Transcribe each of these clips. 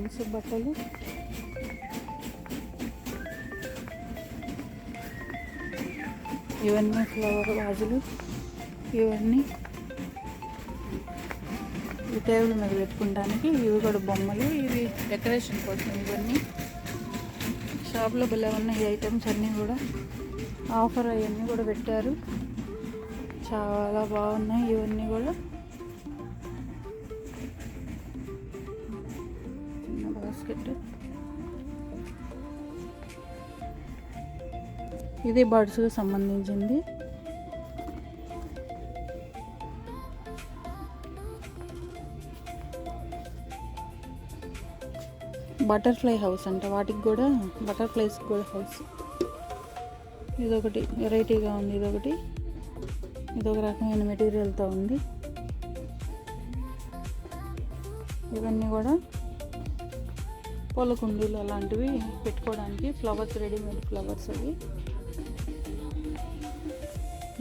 Gents బట్టలు, ఇవన్నీ flower వాజులు, ఇవన్నీ ఈ టేబుల్ మీద పెట్టుకోవడానికి. ఇవి కూడా బొమ్మలు, ఇవి డెకరేషన్ కోసం. ఇవన్నీ షాప్లో భలే ఉన్నాయి ఈ ఐటమ్స్ అన్నీ కూడా. ఆఫర్ అవన్నీ కూడా పెట్టారు, చాలా బాగున్నాయి ఇవన్నీ కూడా. చిన్న బాస్కెట్, ఇది బర్డ్స్కి సంబంధించింది. బటర్ఫ్లై హౌస్ అంట, వాటికి కూడా బటర్ఫ్లైస్కి కూడా హౌస్. ఇదొకటి వెరైటీగా ఉంది, ఇదొక రకమైన మెటీరియల్తో ఉంది. ఇవన్నీ కూడా పూల కుండీలు అలాంటివి పెట్టుకోవడానికి, ఫ్లవర్స్, రెడీమేడ్ ఫ్లవర్స్ అవి.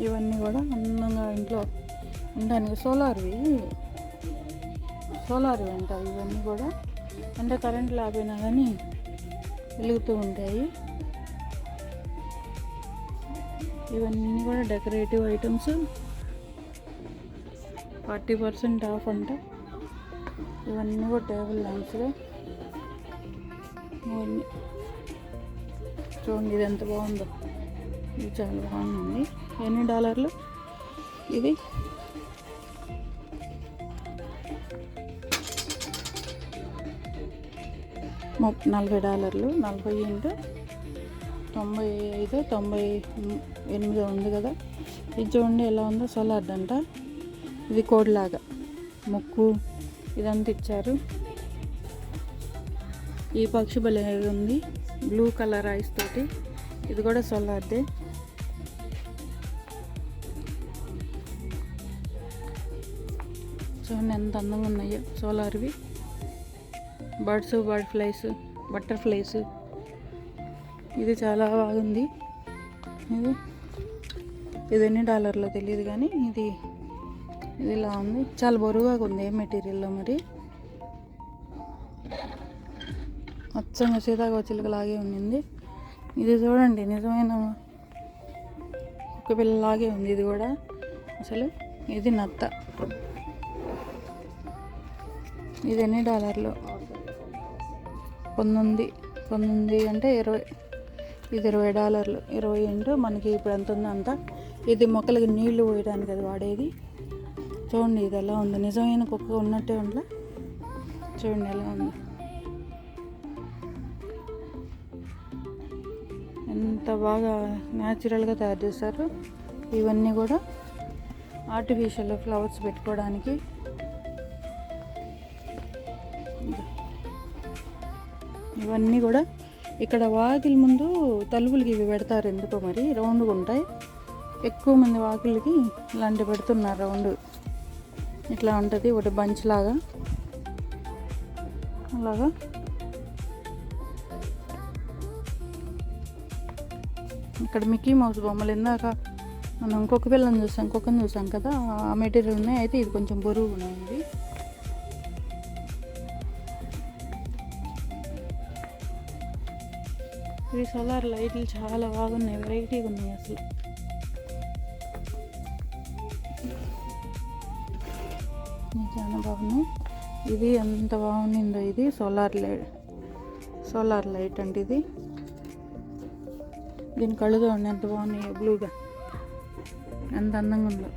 ఇవన్నీ కూడా అందంగా ఇంట్లో ఉండడానికి. సోలార్వి అంటారు ఇవన్నీ కూడా. అంటే కరెంట్ లేకపోయినా కానీ వెలుగుతూ ఉంటాయి. ఇవన్నీ కూడా డెకరేటివ్ ఐటమ్స్, 40% ఆఫ్ అంట. ఇవన్నీ కూడా టేబుల్ ల్యాంప్స్లో. ఇవన్నీ చూడండి, ఇది ఎంత బాగుందో, ఇది చాలా బాగుంది. ఎన్ని డాలర్లు ఇది? $40. 40 ఇంటూ 95, 98 ఉంది కదా. ఇది చూడండి ఎలా ఉందో, సోలార్ అంట. ఇది కోడ్ లాగా ముక్కు ఇదంతా ఇచ్చారు. ఈ పక్షి భలే ఉంది, బ్లూ కలర్ ఐస్ తోటి. ఇది కూడా సోలార్దే. చూడండి ఎంత అందంగా ఉన్నాయో సోలార్వి. Birds, butterflies. ఇది చాలా బాగుంది. ఇది ఎన్ని డాలర్లో తెలియదు కానీ ఇది ఇలా ఉంది. చాలా బరువుగా ఉంది, ఏ మెటీరియల్లో మరి. అచ్చంగా సీతాకోచిలుకలాగే ఉండింది. ఇది చూడండి, నిజమైన ఒక పిల్లలాగే ఉంది ఇది కూడా అసలు. ఇది నత్త. ఇది ఎన్ని డాలర్లు? 19 అంటే 20. ఇది $20. 20 ఇంటూ మనకి ఇప్పుడు ఎంత ఉందో అంత. ఇది మొక్కలకి నీళ్లు పోయడానికి అది వాడేది. చూడండి ఇది ఎలా ఉంది, నిజమైన కుక్క ఉన్నట్టే ఉండలే. చూడండి ఎలా ఉంది, ఎంత బాగా న్యాచురల్గా తయారు చేశారు. ఇవన్నీ కూడా ఆర్టిఫిషియల్ ఫ్లవర్స్ పెట్టుకోవడానికి. ఇవన్నీ కూడా ఇక్కడ వాకిలి ముందు తలుపులకి ఇవి పెడతారు, ఎందుకో మరి. రౌండ్గా ఉంటాయి. ఎక్కువ మంది వాకిళ్ళకి ఇలాంటివి పెడుతున్నారు. రౌండ్ ఇట్లా ఉంటుంది, ఒకటి బంచ్ లాగా అలాగా. ఇక్కడ మిక్కీ మౌస్ బొమ్మలు. ఇందాక మనం కుక్కను చూసాం కదా, ఆ మెటీరియల్ ఉన్నాయి. అయితే ఇది కొంచెం బరువు ఉన్నాయి. ఇవి సోలార్ లైట్లు చాలా బాగున్నాయి, వెరైటీగా ఉన్నాయి అసలు. చాలా బాగున్నాయి. ఇది ఎంత బాగుండిందో. ఇది సోలార్ లైట్ అంటే ఇది. దీని కళ్ళు చూడండి ఎంత బాగున్నాయి, బ్లూగా ఎంత అందంగా ఉందో.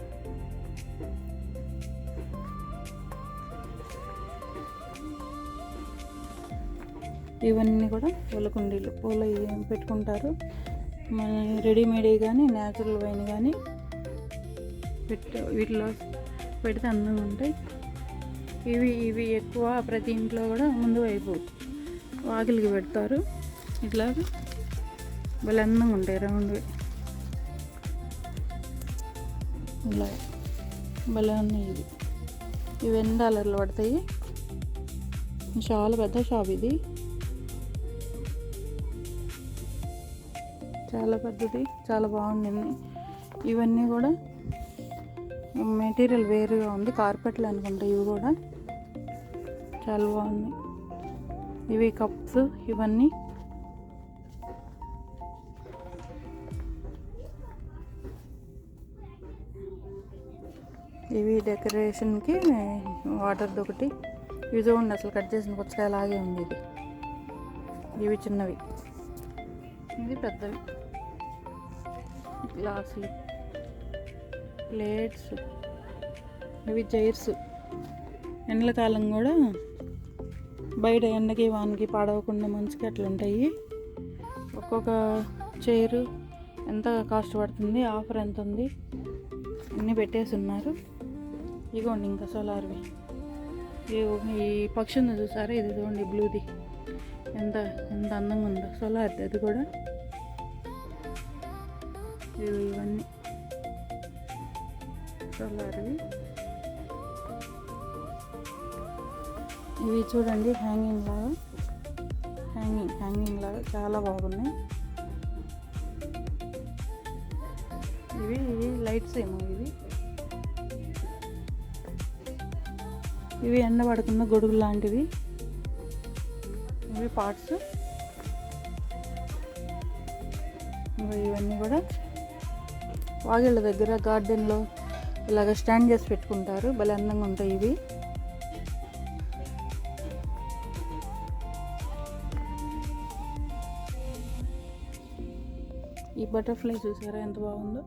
ఇవన్నీ కూడా పూల కుండీలు, పూల పెట్టుకుంటారు. మన రెడీమేడ్ కానీ న్యాచురల్ వైన్ కానీ వీటిలో పెడితే అందంగా ఉంటాయి. ఇవి ఎక్కువ ప్రతి ఇంట్లో కూడా ముందు వైపు వాకిలికి పెడతారు. ఇట్లా భలే అందంగా ఉంటాయి, రౌండ్వి. ఇలా భలే ఉన్నాయి. ఇవి $8 పడతాయి. చాలా పెద్ద షాప్ ఇది, చాలా పెద్దది, చాలా బాగుండింది. ఇవన్నీ కూడా మెటీరియల్ వేరుగా ఉంది, కార్పెట్లు అనుకుంటా. ఇవి కూడా చాలా బాగుంది. ఇవి కప్స్ ఇవన్నీ. ఇవి డెకరేషన్కి వాటర్ది ఒకటి. ఇవి చూడండి అసలు కట్ చేసిన పుచ్చకాయ లాగే ఉంది ఇది. ఇవి చిన్నవి, ఇది పెద్దవి. గ్లాసులు, ప్లేట్స్, ఇవి చైర్స్. ఎండాకాలం కూడా బయట ఎండకి వానకి పాడవకుండా మంచిగా అట్లా ఉంటాయి. ఒక్కొక్క చైరు ఎంత కాస్ట్ పడుతుంది, ఆఫర్ ఎంత ఉంది అన్నీ పెట్టేసి ఉన్నారు. ఇగోండి ఇంకా సోలార్వి. ఈ పక్షి ఉంది చూసారా, ఇది చూడండి బ్లూది ఎంత ఎంత అందంగా ఉందో. సోలార్ది అది కూడా. ఇవన్నీ సోలార్వి. ఇవి చూడండి హ్యాంగింగ్ లాగా చాలా బాగున్నాయి. ఇవి లైట్స్ ఏమో ఇవి ఎండ పడుకున్న గొడుగు లాంటివి. ఇవి పార్ట్స్. ఇవన్నీ కూడా వాగిళ్ళ దగ్గర గార్డెన్లో ఇలాగ స్టాండ్ చేసి పెట్టుకుంటారు, భలే అందంగా ఉంటాయి ఇవి. ఈ బటర్ఫ్లై చూసారా ఎంత బాగుందో.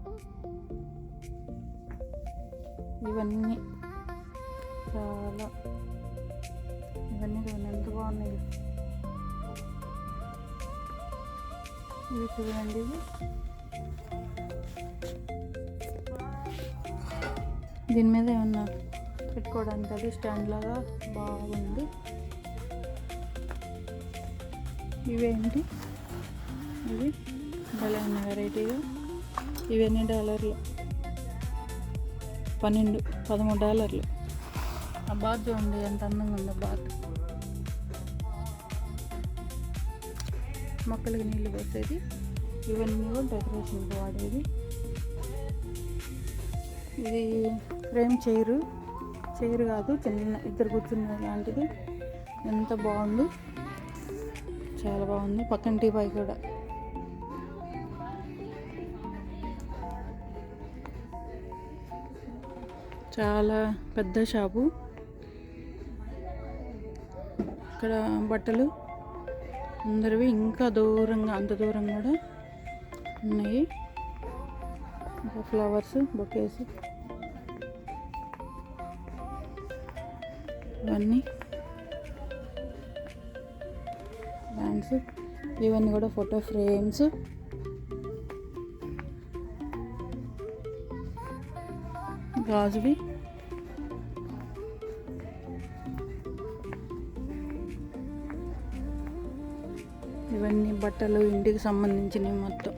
ఇవన్నీ చాలా, ఇవన్నీ చూడండి ఎంత బాగున్నాయి. ఇవి చూడండి, ఇవి దీని మీద ఏమన్నా పెట్టుకోవడానికి అది స్టాండ్ లాగా బాగుంది. ఇవేంటి, ఇవి భలే ఉన్నాయి వెరైటీగా. ఇవన్నీ $12, $13 ఆ బాత్ చూడండి ఎంత అందంగా ఉందో బాత్. మొక్కలకి నీళ్ళు పోసేది. ఇవన్నీ కూడా డెకరేషన్కి వాడేది. ఇది ఫ్రేమ్ చైరు కాదు, చిన్న ఇద్దరు కూర్చునే లాంటిది. ఎంత బాగుంది, చాలా బాగుంది. పక్కన టీపాయ్ కూడా. చాలా పెద్ద షాపు. ఇక్కడ బట్టలు అందరివి ఇంకా దూరంగా, అంత దూరం కూడా ఉన్నాయి. ఇంకా ఫ్లవర్స్, బొకేస్, ఇవన్నీ బ్యాండ్స్. ఇవన్నీ కూడా ఫోటో ఫ్రేమ్స్. గాజువి. ఇవన్నీ బట్టలు, ఇంటికి సంబంధించినవి మొత్తం.